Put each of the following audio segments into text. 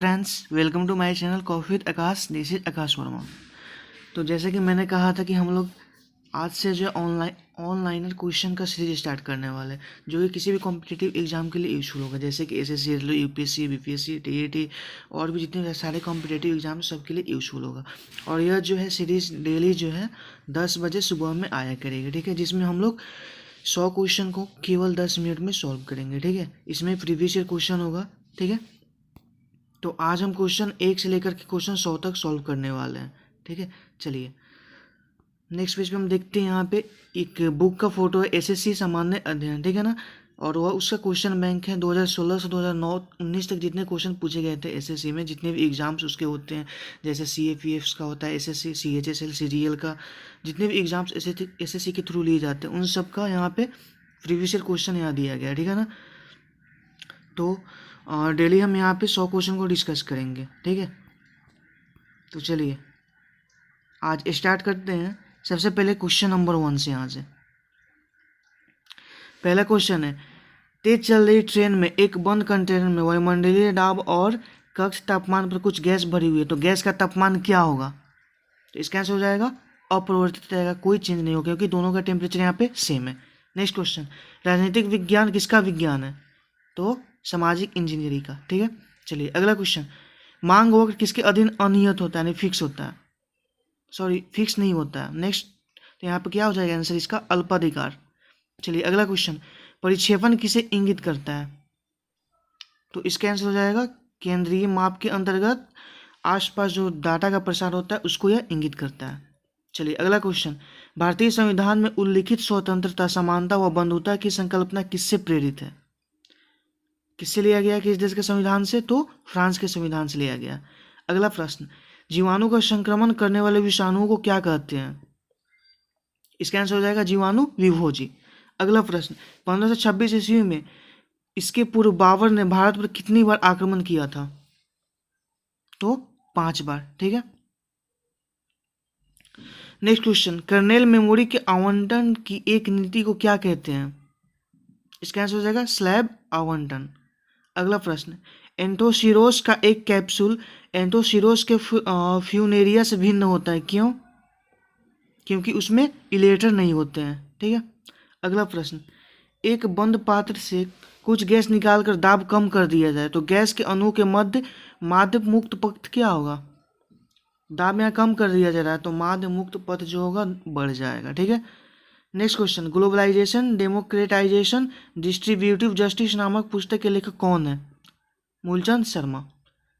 Friends, welcome to my channel coffee with Akash. This is Akash Verma. तो जैसे कि मैंने कहा था कि हम लोग आज से जो ऑनलाइनर क्वेश्चन का सीरीज स्टार्ट करने वाले हैं, जो कि किसी भी कॉम्पिटिटिव एग्जाम के लिए यूजफुल होगा, जैसे कि एसएससी, यूपीएससी, बीपीएससी, टीईटी और भी जितने सारे कॉम्पिटिटिव एग्जाम सबके लिए यूजफुल होगा। और यह जो है सीरीज डेली जो है 10 बजे सुबह में आया करेगी, ठीक है, जिसमें हम लोग 100 क्वेश्चन को केवल 10 मिनट में सॉल्व करेंगे, ठीक है। इसमें प्रीवियस ईयर क्वेश्चन होगा, ठीक है। तो आज हम क्वेश्चन 1 से लेकर के क्वेश्चन 100 तक सॉल्व करने वाले हैं, ठीक है। चलिए नेक्स्ट पेज पे हम देखते हैं। यहाँ पे एक बुक का फोटो है, एसएससी सामान्य अध्ययन, ठीक है ना। और वह उसका क्वेश्चन बैंक है 2016 से 2019 तक जितने क्वेश्चन पूछे गए थे एसएससी में, जितने भी एग्जाम्स उसके होते हैं, जैसे सीएपीएफ का होता है, एसएससी, सीएचएसएल, सीजीएल का, जितने भी एग्जाम्स एसएससी के थ्रू लिए जाते हैं उन सब का यहाँ पे प्रीवियस ईयर क्वेश्चन यहाँ दिया गया है, ठीक है ना। तो डेली हम यहाँ पे 100 क्वेश्चन को डिस्कस करेंगे, ठीक है। तो चलिए आज स्टार्ट करते हैं। सबसे पहले क्वेश्चन नंबर 1 से। यहाँ से पहला क्वेश्चन है, तेज चल रही ट्रेन में एक बंद कंटेनर में वायुमंडलीय दाब और कक्ष तापमान पर कुछ गैस भरी हुई है, तो गैस का तापमान क्या होगा? तो इसका आंसर हो जाएगा अपरिवर्तित रहेगा, कोई चेंज नहीं होगा, क्योंकि दोनों का टेम्परेचर यहाँ पे सेम है। नेक्स्ट क्वेश्चन, राजनीतिक विज्ञान किसका विज्ञान है? तो सामाजिक इंजीनियरिंग का, ठीक है। चलिए अगला क्वेश्चन, मांग वक्र किसके अधीन अनियत होता है, यानी फिक्स होता है, सॉरी फिक्स नहीं होता है। नेक्स्ट, तो यहाँ पे क्या हो जाएगा आंसर इसका? अल्पाधिकार। चलिए अगला क्वेश्चन, परिक्षेपण किसे इंगित करता है? तो इसका आंसर हो जाएगा केंद्रीय माप के अंतर्गत आसपास जो डाटा का प्रसार होता है उसको यह इंगित करता है। चलिए अगला क्वेश्चन, भारतीय संविधान में उल्लिखित स्वतंत्रता, समानता व बंधुता की संकल्पना किससे प्रेरित है? किससे लिया गया, किस देश के संविधान से? तो फ्रांस के संविधान से लिया गया। अगला प्रश्न, जीवाणु का संक्रमण करने वाले विषाणुओं को क्या कहते हैं? इसका आंसर हो जाएगा जीवाणु विभोजी। अगला प्रश्न, 1526 ईस्वी में इसके पूर्व बाबर ने भारत पर कितनी बार आक्रमण किया था? तो 5 बार, ठीक है। नेक्स्ट क्वेश्चन, कर्नेल मेमोरी के आवंटन की एक नीति को क्या कहते हैं? इसका आंसर हो जाएगा स्लैब आवंटन। अगला प्रश्न, एंटोसिरोस का एक कैप्सूल एंटोसिरोस के फ्यूनेरिया से भिन्न होता है, क्यों? क्योंकि उसमें इलेटर नहीं होते हैं, ठीक है। अगला प्रश्न, एक बंद पात्र से कुछ गैस निकालकर दाब कम कर दिया जाए तो गैस के अणु के मध्य माध्य मुक्त पथ क्या होगा? दाब यहाँ कम कर दिया जा रहा है तो माध्य मुक्त पथ जो होगा बढ़ जाएगा, ठीक है। Next question, globalisation, democratisation, distributive justice नामक पुस्तक के लेखक कौन है? मूलचंद शर्मा।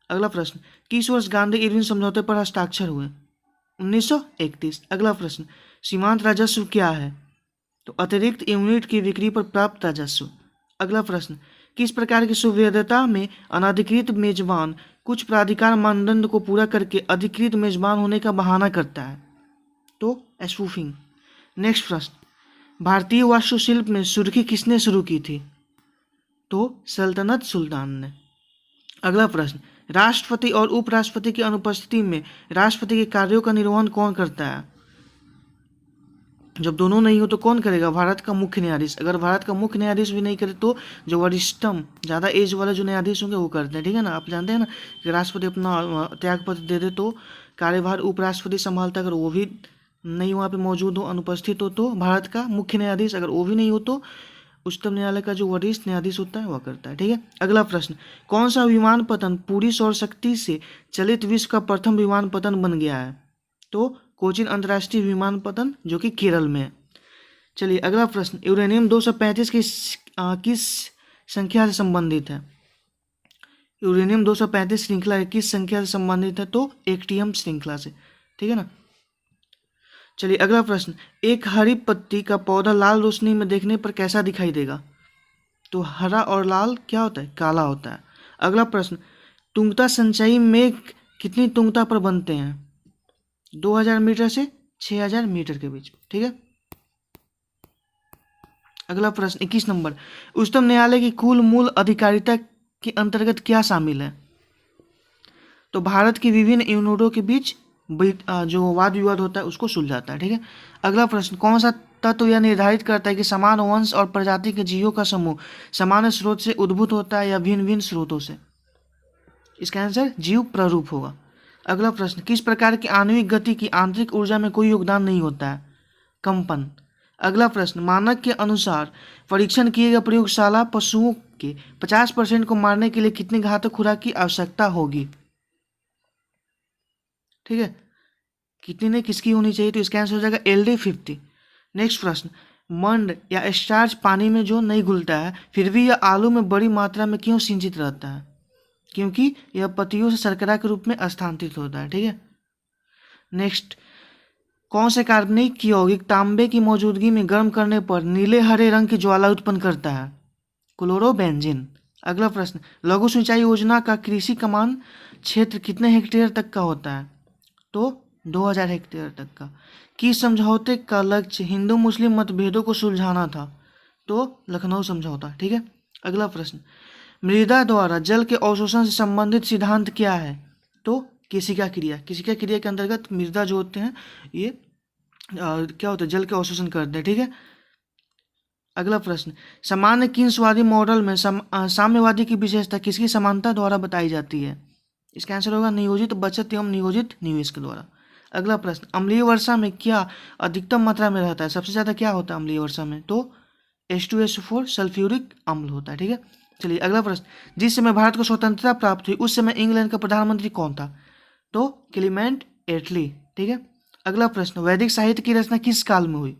अगला प्रश्न, किस वर्ष गांधी इरविन समझौते पर हस्ताक्षर हुए? 1931। अगला प्रश्न, सीमांत राजस्व क्या है? तो अतिरिक्त यूनिट की बिक्री पर प्राप्त राजस्व। अगला प्रश्न, किस प्रकार की सुविधता में अनधिकृत मेजबान कुछ प्राधिकार मानदंड को पूरा करके अधिकृत मेजबान होने का बहाना करता है? तो स्पूफिंग। नेक्स्ट प्रश्न, भारतीय वास्तुशिल्प में सुर्खी किसने शुरू की थी? तो सल्तनत सुल्तान ने। अगला प्रश्न, राष्ट्रपति और उपराष्ट्रपति की अनुपस्थिति में राष्ट्रपति के कार्यों का निर्वहन कौन करता है? जब दोनों नहीं हो तो कौन करेगा? भारत का मुख्य न्यायाधीश। अगर भारत का मुख्य न्यायाधीश भी नहीं करे तो जो वरिष्ठतम ज़्यादा एज वाले जो न्यायाधीश होंगे वो करते हैं, ठीक है ना। आप जानते हैं ना कि राष्ट्रपति अपना त्यागपत्र दे दे तो कार्यभार उपराष्ट्रपति संभालता, अगर वो भी नहीं वहाँ पे मौजूद हो, अनुपस्थित हो, तो भारत का मुख्य न्यायाधीश, अगर वो भी नहीं हो तो उच्चतम न्यायालय का जो वरिष्ठ न्यायाधीश होता है वह करता है, ठीक है। अगला प्रश्न, कौन सा विमान पतन पूरी सौर शक्ति से चलित विश्व का प्रथम विमान पतन बन गया है? तो कोचिन अंतर्राष्ट्रीय विमानपत्तन जो कि केरल में है। चलिए अगला प्रश्न, यूरेनियम 235 किस संख्या से संबंधित है? यूरेनियम 235 श्रृंखला किस संख्या से संबंधित है? तो एक्टियम श्रृंखला से, ठीक है ना। चलिए अगला प्रश्न, एक हरी पत्ती का पौधा लाल रोशनी में देखने पर कैसा दिखाई देगा? तो हरा और लाल क्या होता है? काला होता है। अगला प्रश्न, तुंगता संचयी मेघ कितनी तुंगता पर बनते हैं? 2000 मीटर से 6000 मीटर के बीच, ठीक है। अगला प्रश्न 21 नंबर, उच्चतम न्यायालय की कुल मूल अधिकारिता के अंतर्गत क्या शामिल है? तो भारत की विभिन्न यूनिटों के बीच जो वाद विवाद होता है उसको सुलझाता है, ठीक है। अगला प्रश्न, कौन सा तत्व यह निर्धारित करता है कि समान वंश और प्रजाति के जीवों का समूह समान स्रोत से उद्भूत होता है या भिन्न भिन्न स्रोतों से? इसका आंसर जीव प्ररूप होगा। अगला प्रश्न, किस प्रकार की आणविक गति की आंतरिक ऊर्जा में कोई योगदान नहीं होता है? कंपन। अगला प्रश्न, मानक के अनुसार परीक्षण किए गए प्रयोगशाला पशुओं के 50% को मारने के लिए कितनी घातक खुराक की आवश्यकता होगी? ठीक है, कितनी ने किसकी होनी चाहिए? तो इसका आंसर हो जाएगा LD50। नेक्स्ट प्रश्न, मंड या स्टार्च पानी में जो नहीं घुलता है फिर भी यह आलू में बड़ी मात्रा में क्यों सिंचित रहता है? क्योंकि यह पत्तियों से शर्करा के रूप में स्थानांतरित होता है। ठीक है, नेक्स्ट, कौन से कार्बनिक यौगिक तांबे की मौजूदगी में गर्म करने पर नीले हरे रंग की ज्वाला उत्पन्न करता है? क्लोरोबेंजीन। अगला प्रश्न, लघु सिंचाई योजना का कृषि कमान क्षेत्र कितने हेक्टेयर तक का होता है? तो 2000 हेक्टेयर तक का। किस समझौते का लक्ष्य हिंदू मुस्लिम मतभेदों को सुलझाना था? तो लखनऊ समझौता। ठीक है, अगला प्रश्न, मृदा द्वारा जल के अवशोषण से संबंधित सिद्धांत क्या है? तो केशिका क्रिया। केशिका क्रिया के अंतर्गत मृदा जो होते हैं ये क्या होता है, जल के अवशोषण करते हैं। ठीक है, अगला प्रश्न, सामान्य किंसवादी मॉडल में साम्यवादी की विशेषता किसकी समानता द्वारा बताई जाती है? इसका आंसर होगा नियोजित बचत एवं नियोजित निवेश के द्वारा। अगला प्रश्न, अम्लीय वर्षा में क्या अधिकतम मात्रा में रहता है? सबसे ज्यादा क्या होता है अम्लीय वर्षा में? तो H2SO4 सल्फ्यूरिक अम्ल होता है। ठीक है, चलिए अगला प्रश्न, जिस समय भारत को स्वतंत्रता प्राप्त हुई उस समय इंग्लैंड का प्रधानमंत्री कौन था? तो क्लीमेंट एटली। ठीक है, अगला प्रश्न, वैदिक साहित्य की रचना किस काल में हुई?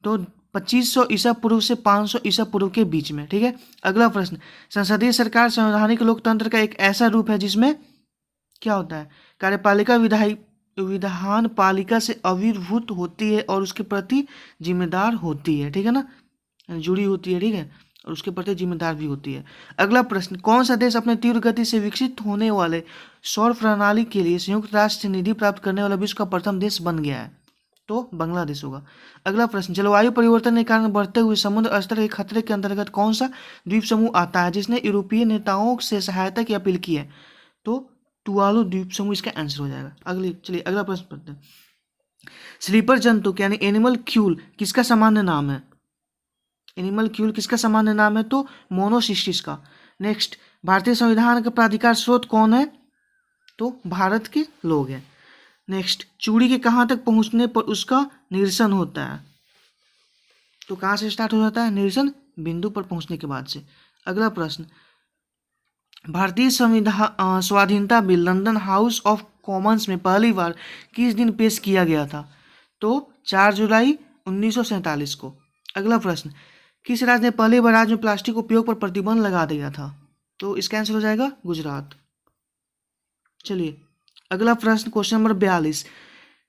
तो 2500 ईसा पूर्व से 500 ईसा पूर्व के बीच में। ठीक है, अगला प्रश्न, संसदीय सरकार संवैधानिक लोकतंत्र का एक ऐसा रूप है जिसमें क्या होता है? कार्यपालिका विधान पालिका से आविर्भूत होती है और उसके प्रति जिम्मेदार होती है। ठीक है ना, जुड़ी होती है। ठीक है, और उसके प्रति जिम्मेदार भी होती है। अगला प्रश्न, कौन सा देश अपने तीव्र गति से विकसित होने वाले सौर प्रणाली के लिए संयुक्त राष्ट्र से निधि प्राप्त करने वाला विश्व का प्रथम देश बन गया है? तो बांग्लादेश होगा। अगला प्रश्न, जलवायु परिवर्तन के कारण बढ़ते हुए समुद्र स्तर के खतरे के अंतर्गत कौन सा द्वीप समूह आता है जिसने यूरोपीय नेताओं से सहायता की अपील की है? तो टुवालू द्वीप समूह इसका आंसर हो जाएगा। चलिए अगला प्रश्न पढ़ते हैं, स्लीपर जंतुक यानी एनिमल क्यूल किसका सामान्य नाम है? एनिमल क्यूल किसका सामान्य नाम है? तो मोनोसिस्टिस का। नेक्स्ट, भारतीय संविधान का प्राधिकार स्रोत कौन है? तो भारत के लोग हैं। नेक्स्ट, चूड़ी के कहाँ तक पहुंचने पर उसका निरसन होता है? तो कहाँ से स्टार्ट हो जाता है निरसन? बिंदु पर पहुंचने के बाद से। अगला प्रश्न, भारतीय संविधान स्वाधीनता bill London house of Commons में पहली बार किस दिन पेश किया गया था? तो 4 जुलाई 1947 को। अगला प्रश्न, किस राज्य ने पहली बार राज्य में प्लास्टिक उपयोग पर प्रतिबंध लगा दिया था? तो इसका आंसर हो जाएगा गुजरात। चलिए अगला प्रश्न, क्वेश्चन नंबर 42,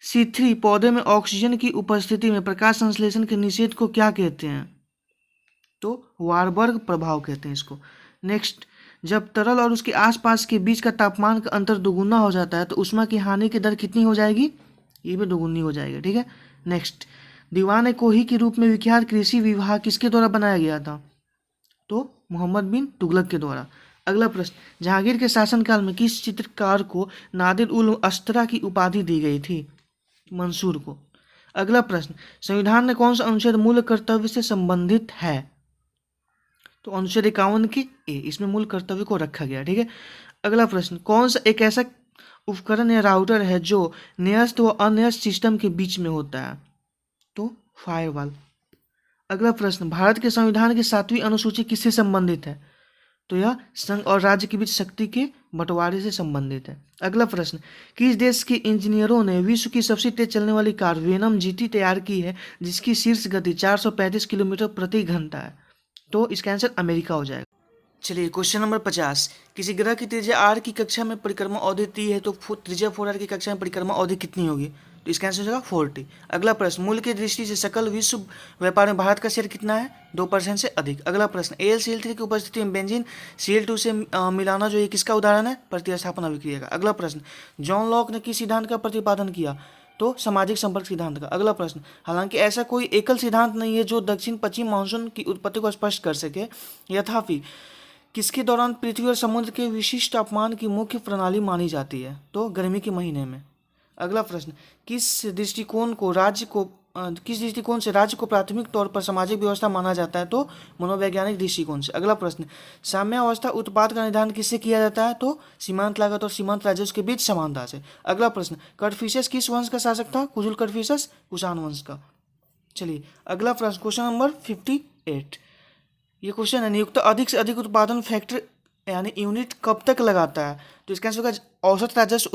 C3 पौधे में ऑक्सीजन की उपस्थिति में प्रकाश संश्लेषण के निषेध को क्या कहते हैं? तो वारबर्ग प्रभाव कहते हैं इसको। नेक्स्ट, जब तरल और उसके आसपास के बीच का तापमान का अंतर दोगुना हो जाता है तो ऊष्मा की हानि की दर कितनी हो जाएगी? ये भी दोगुनी हो जाएगी। ठीक है, नेक्स्ट, दीवान कोही के रूप में विख्यात कृषि विभाग किसके द्वारा बनाया गया था? तो मोहम्मद बिन तुगलक के द्वारा। अगला प्रश्न, जहांगीर के शासनकाल में किस चित्रकार को नादिर उल अस्तरा की उपाधि दी गई थी? मंसूर को। अगला प्रश्न, संविधान में कौन सा अनुच्छेद मूल कर्तव्य से संबंधित है? तो अनुच्छेद 51 के ए, इसमें मूल कर्तव्य को रखा गया। ठीक है, अगला प्रश्न, कौन सा एक ऐसा उपकरण या राउटर है जो न्यस्त व अन्यस्त सिस्टम के बीच में होता है? तो फायरवॉल। अगला प्रश्न, भारत के संविधान की 7वीं अनुसूची किससे संबंधित है? तो यह संघ और राज्य के बीच शक्ति के बंटवारे से संबंधित है। अगला प्रश्न, किस देश के इंजीनियरों ने विश्व की सबसे तेज चलने वाली कार वेनम GT तैयार की है जिसकी शीर्ष गति 435 किलोमीटर प्रति घंटा है? तो इसका आंसर अमेरिका हो जाएगा। चलिए क्वेश्चन नंबर 50, किसी ग्रह की त्रिज्या r की कक्षा में परिक्रमा अवधि t है तो त्रिज्या 4r की कक्षा में परिक्रमा अवधि कितनी होगी? तो इसका आंसर हो जाएगा 40। अगला प्रश्न, मूल्य की दृष्टि से सकल विश्व व्यापार में भारत का शेयर कितना है? 2% से अधिक। अगला प्रश्न, AlCl3 की उपस्थिति में बेंजीन Cl2 से मिलाना जो ये किसका उदाहरण है? प्रतिस्थापन अभिक्रिया का। अगला प्रश्न, जॉन लॉक ने किस सिद्धांत का प्रतिपादन किया? तो सामाजिक संपर्क सिद्धांत का। अगला प्रश्न, हालांकि ऐसा कोई एकल सिद्धांत नहीं है जो दक्षिण पश्चिम मानसून की उत्पत्ति को स्पष्ट कर सके, यथापि किसके दौरान पृथ्वी और समुद्र के विशिष्ट तापमान की मुख्य प्रणाली मानी जाती है? तो गर्मी के महीने में। अगला प्रश्न, किस दृष्टिकोण को राज्य को किस दृष्टिकोण से राज्य को प्राथमिक तौर पर सामाजिक व्यवस्था माना जाता है? तो मनोवैज्ञानिक दृष्टिकोण से। अगला प्रश्न, साम्यावस्था उत्पाद का निर्धारण किससे किया जाता है? तो सीमांत लागत और सीमांत राजस्व के बीच समानता से। अगला प्रश्न, कड़फिशस किस वंश का शासक था? कुजुल कड़फिशस कुषाण वंश का। चलिए अगला प्रश्न, क्वेश्चन नंबर 58। ये क्वेश्चन है, नियुक्त अधिक से अधिक उत्पादन फैक्टर यानी यूनिट कब तक लगाता है? तो इसका आंसर होगा औसत राजस्व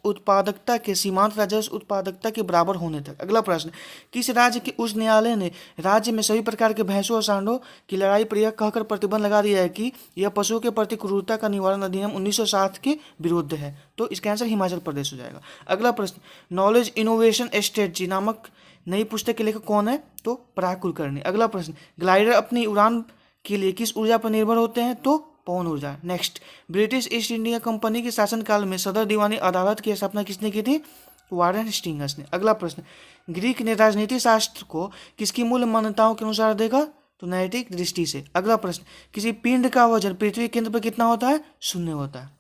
उत्पादकता के सीमांत राजस्व उत्पादकता के बराबर होने तक। अगला प्रश्न, किस राज्य के उच्च न्यायालय ने राज्य में सभी प्रकार के भैंसों और सांडों की लड़ाई पर यह कहकर प्रतिबंध लगा दिया है कि यह पशुओं के प्रति क्रूरता का निवारण अधिनियम 1960 के विरुद्ध है? तो इसका आंसर हिमाचल प्रदेश हो जाएगा। अगला प्रश्न, नॉलेज इनोवेशन स्ट्रेटजी नामक नई पुस्तक के लेखक कौन है? तो पराग कुलकर्णी। अगला प्रश्न, ग्लाइडर अपनी उड़ान के लिए किस ऊर्जा पर निर्भर होते हैं? तो पवन ऊर्जा। Next, British east India company के शासनकाल में सदर दीवानी अदालत की स्थापना किसने की थी? वारेन हेस्टिंग्स ने। अगला प्रश्न, ग्रीक ने राजनीति शास्त्र को किसकी मूल मान्यताओं के अनुसार देखा? तो नैतिक दृष्टि से। अगला प्रश्न, किसी पिंड का वजन पृथ्वी के केंद्र पर कितना होता है? शून्य होता है,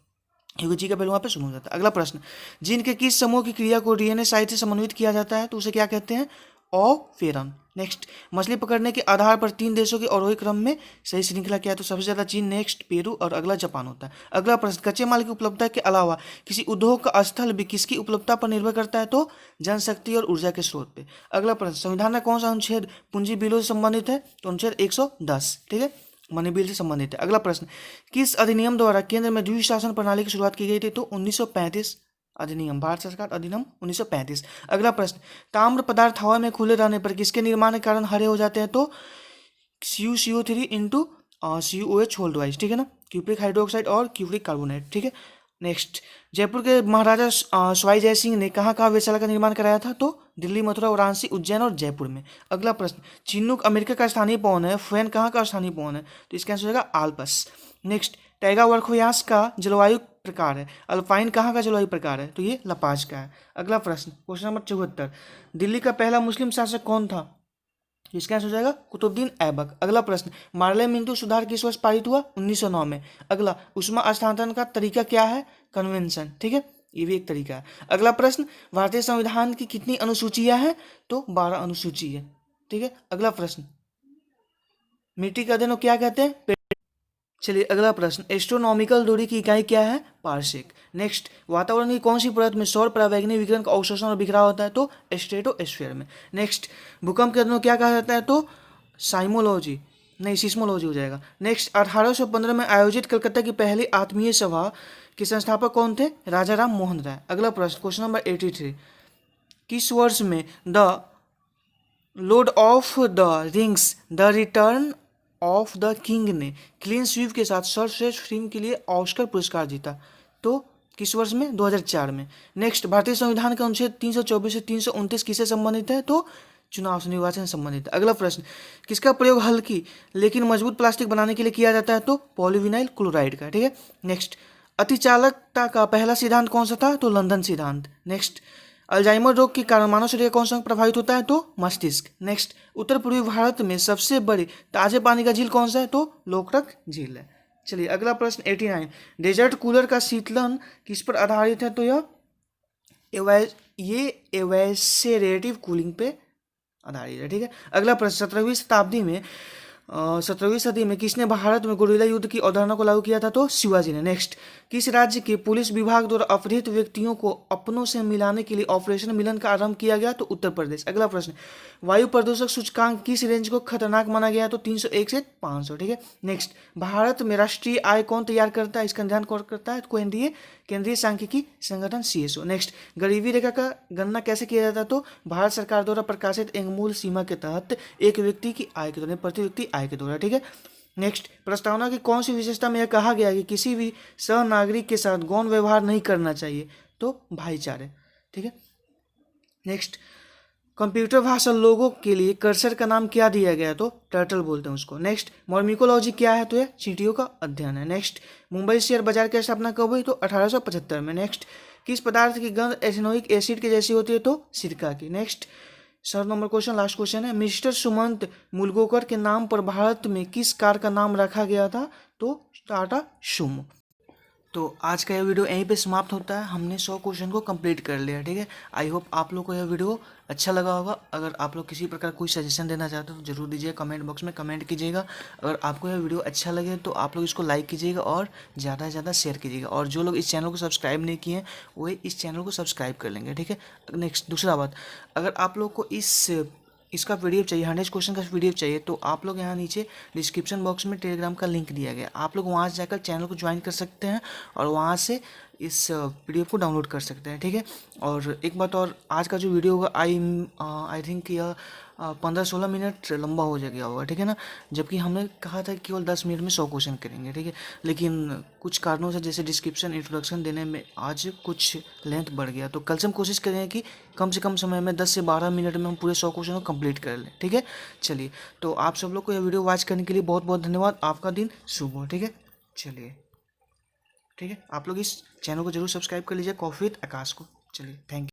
क्योंकि जी का पहले वहाँ पे शून्य हो जाता है। अगला प्रश्न, जीन के किस समूह की क्रिया को डीएनए साइट से समन्वित किया जाता है? तो उसे क्या कहते हैं? ऑफेरन। नेक्स्ट, मछली पकड़ने के आधार पर 3 देशों के आरोही क्रम में सही श्रृंखला क्या है? तो सबसे ज्यादा चीन, नेक्स्ट पेरू और अगला जापान होता है। अगला प्रश्न, कच्चे माल की उपलब्धता के अलावा किसी उद्योग का स्थल भी किसकी उपलब्धता पर निर्भर करता है? तो जनशक्ति और ऊर्जा के स्रोत पे। अगला प्रश्न, संविधान का कौन सा अनुच्छेद पूंजी बिलों से संबंधित है? तो अनुच्छेद 110, ठीक है, मनी बिल से संबंधित है। अगला प्रश्न, किस अधिनियम द्वारा केंद्र में द्विशासन प्रणाली की शुरुआत की गई थी? तो 1935 अधिनियम, भारत सरकार अधिनियम 1935। अगला प्रश्न, ताम्र पदार्थ हवा में खुले रहने पर किसके निर्माण के कारण हरे हो जाते हैं? तो CuCO3 into CuOH hold wise, ठीक है ना, क्यूप्रिक हाइड्रोक्साइड और क्यूप्रिक कार्बोनेट, ठीक है। नेक्स्ट, जयपुर के महाराजा सवाई जय सिंह ने कहाँ कहाँ वेधशाला का निर्माण कराया था? तो दिल्ली, मथुरा, वाराणसी, उज्जैन और जयपुर में। अगला प्रश्न, चिन्नुक अमेरिका का स्थानीय पवन है, फैन कहाँ का स्थानीय पवन है? तो इसका आंसर होगा आल्पस। नेक्स्ट, टैगा वर्खोयास का जलवायु प्रकार है, अल्पाइन कहाँ का जलवायु प्रकार है? तो ये लपाज का है। अगला प्रश्न, क्वेश्चन नंबर 74, दिल्ली का पहला मुस्लिम शासक कौन था? इसका आंसर हो जाएगा कुतुबुद्दीन ऐबक। अगला प्रश्न, मार्ले मिंटो सुधार किस वर्ष पारित हुआ? 1909 में। अगला, उष्मा स्थानांतरण का तरीका क्या है? कन्वेंशन, ठीक है, ये भी एक तरीका है। अगला प्रश्न, भारतीय संविधान की कितनी अनुसूचियां हैं? तो 12 अनुसूची है, ठीक है। अगला प्रश्न, मिट्टी का अध्ययन क्या कहते हैं? चलिए अगला प्रश्न, एस्ट्रोनॉमिकल दूरी की इकाई क्या है? पार्सेक। नेक्स्ट, वातावरण की कौन सी परत में सौर परावैंगनी विकिरण का अवशोषण और बिखराव होता है? तो स्ट्रेटोस्फीयर में। नेक्स्ट, भूकंप के अध्ययन क्या कहा जाता है? तो साइमोलॉजी, नहीं सिस्मोलॉजी हो जाएगा। नेक्स्ट, 1815 में आयोजित कलकत्ता की पहली आत्मीय सभा के संस्थापक कौन थे? राजा राम मोहन राय। अगला प्रश्न, क्वेश्चन नंबर 83, किस वर्ष में the Lord of the rings the return of the king ने क्लीन स्वीप के साथ सर्वश्रेष्ठ फिल्म के लिए ऑस्कर पुरस्कार जीता? तो किस वर्ष में? 2004 में। नेक्स्ट, भारतीय संविधान के अनुच्छेद 324 से 329 किससे संबंधित है? तो चुनाव से निर्वाचन से संबंधित है। अगला प्रश्न, किसका प्रयोग हल्की लेकिन मजबूत प्लास्टिक बनाने के लिए किया जाता है? तो पॉलीविनाइल क्लोराइड का, ठीक है। नेक्स्ट, अतिचालकता का पहला सिद्धांत कौन सा था? तो लंदन सिद्धांत। नेक्स्ट, अल्जाइमर रोग के कारण मानव शरीर कौन सा प्रभावित होता है? तो मस्तिष्क। नेक्स्ट, उत्तर पूर्वी भारत में सबसे बड़ी ताजे पानी का झील कौन सा है? तो लोकटक झील है। चलिए अगला प्रश्न 89, डेजर्ट कूलर का शीतलन किस पर आधारित है? तो ये एवेसेरेटिव कूलिंग पे आधारित है, ठीक है। अगला प्रश्न, 17वीं सदी में किसने भारत में गुरिल्ला युद्ध की अवधारणा को लागू किया था? तो शिवाजी ने। नेक्स्ट, किस राज्य के पुलिस विभाग द्वारा अपहृत व्यक्तियों को अपनों से मिलाने के लिए ऑपरेशन मिलन का आरंभ किया गया? तो उत्तर प्रदेश। अगला प्रश्न, वायु प्रदूषक सूचकांक किस रेंज को खतरनाक माना गया? तो 301 से 500, ठीक है। नेक्स्ट, भारत में राष्ट्रीय आय कौन तैयार करता है? इसका निर्धारण कौन करता है? तो एनडीए, केंद्रीय सांख्यिकी संगठन CSO। नेक्स्ट, गरीबी रेखा का गणना कैसे किया जाता है? तो भारत सरकार द्वारा प्रकाशित एक मूल सीमा के तहत एक व्यक्ति की आय के द्वारा, प्रति व्यक्ति आय के द्वारा, ठीक है। नेक्स्ट, प्रस्तावना की कौन सी विशेषता में यह कहा गया कि किसी भी सहनागरिक के साथ गौण व्यवहार नहीं करना चाहिए? तो भाईचारे, ठीक है। नेक्स्ट, कंप्यूटर भाषा लोगों के लिए कर्सर का नाम क्या दिया गया? तो टर्टल बोलते हैं उसको। नेक्स्ट, मॉर्मिकोलॉजी क्या है? तो यह चींटियों का अध्ययन है। नेक्स्ट, मुंबई शेयर बाजार की स्थापना कब हुई? तो 1875 में। नेक्स्ट, किस पदार्थ की गंध एथेनोइक एसिड के जैसी होती है? तो सिरका की। Next, 7 number question, last question है, मिस्टर सुमंत मुलगोकर के नाम पर भारत में किस कार का नाम रखा गया था? तो टाटा सुमो। तो आज का यह वीडियो यहीं पे समाप्त होता है। हमने 100 क्वेश्चन को कंप्लीट कर लिया, ठीक है। आई होप आप लोग को यह वीडियो अच्छा लगा होगा। अगर आप लोग किसी प्रकार कोई सजेशन देना चाहते हो तो जरूर दीजिए, कमेंट बॉक्स में कमेंट कीजिएगा। अगर आपको यह वीडियो अच्छा लगे तो आप लोग इसको लाइक कीजिएगा और ज़्यादा से ज़्यादा शेयर कीजिएगा। और जो लोग इस चैनल को सब्सक्राइब नहीं किए हैं वही इस चैनल को सब्सक्राइब कर लेंगे, ठीक है। नेक्स्ट दूसरा बात, अगर आप लोग को इसका पीडीएफ चाहिए, 100 क्वेश्चन का पीडीएफ चाहिए, तो आप लोग यहाँ नीचे डिस्क्रिप्शन बॉक्स में टेलीग्राम का लिंक दिया गया, आप लोग वहाँ से जाकर चैनल को ज्वाइन कर सकते हैं और वहाँ से इस पीडीएफ को डाउनलोड कर सकते हैं, ठीक है। और एक बात और, आज का जो वीडियो होगा आई थिंक यह 15-16 मिनट लंबा हो गया होगा, ठीक है ना। जबकि हमने कहा था कि केवल 10 मिनट में 100 क्वेश्चन करेंगे, ठीक है। लेकिन कुछ कारणों से, जैसे डिस्क्रिप्शन इंट्रोडक्शन देने में आज कुछ लेंथ बढ़ गया, तो कल से हम कोशिश करेंगे कि कम से कम समय में 10 से 12 मिनट में हम पूरे 100 क्वेश्चन को कंप्लीट कर लें, ठीक है। चलिए, तो आप सब लोग को यह वीडियो वॉच करने के लिए बहुत बहुत धन्यवाद। आपका दिन शुभ हो, ठीक है। चलिए, ठीक है, आप लोग इस चैनल को जरूर सब्सक्राइब कर लीजिए, कॉफी विद आकाश को। चलिए, थैंक यू।